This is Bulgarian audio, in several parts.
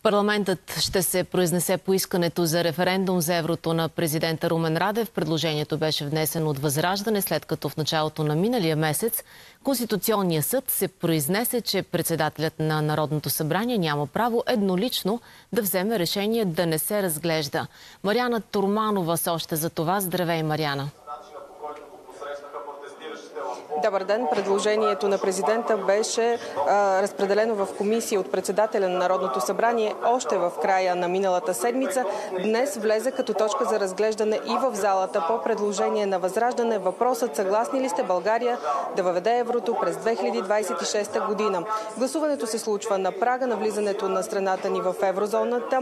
Парламентът ще се произнесе по искането за референдум за еврото на президента Румен Радев. Предложението беше внесено от Възраждане, след като в началото на миналия месец Конституционният съд се произнесе, че председателят на Народното събрание няма право еднолично да вземе решение да не се разглежда. Мариана Турманова с още за това. Здравей, Мариана! Добър ден. Предложението на президента беше разпределено в комисия от председателя на Народното събрание още в края на миналата седмица. Днес влезе като точка за разглеждане и в залата по предложение на Възраждане. Въпросът: съгласни ли сте България да въведе еврото през 2026 година? Гласуването се случва на прага на влизането на страната ни в еврозоната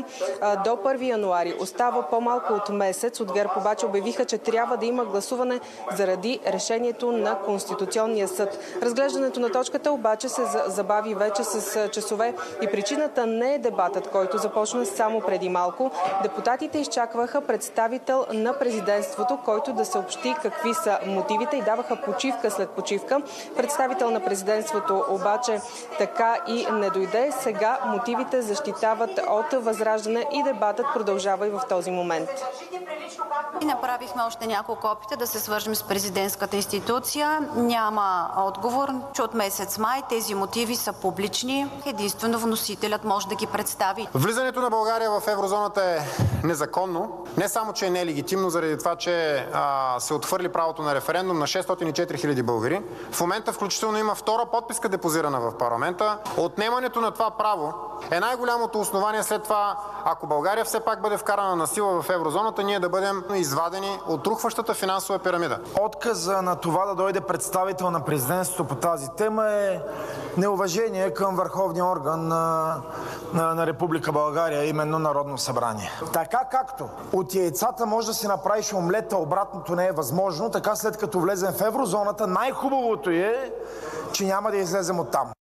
до 1 януари. Остава по-малко от месец. От ГЕРБ обаче обявиха, че трябва да има гласуване заради решението на Конституционния съд. Разглеждането на точката обаче се забави вече с часове и причината не е дебатът, който започна само преди малко. Депутатите изчакваха представител на президентството, който да съобщи какви са мотивите, и даваха почивка след почивка. Представител на президентството обаче така и не дойде. Сега мотивите защитават от Възраждане и дебатът продължава и в този момент. И направихме още няколко опита да се свържем с президентската институция. Няма отговор, че от месец май тези мотиви са публични. Единствено вносителят може да ги представи. Влизането на България в еврозоната е незаконно. Не само, че е нелегитимно заради това, че се отхвърли правото на референдум на 604 хиляди българи. В момента включително има втора подписка депозирана в парламента. Отнемането на това право е най-голямото основание след това, ако България все пак бъде вкарана на сила в еврозоната, ние да бъдем извадени от рухващата финансова пирамида. Отказа на това да дойде представител на президентството по тази тема е неуважение към върховния орган на Република България, именно Народно събрание. Така както от яйцата може да си направиш омлета, обратното не е възможно, така след като влезем в еврозоната, най-хубавото е, че няма да излезем оттам.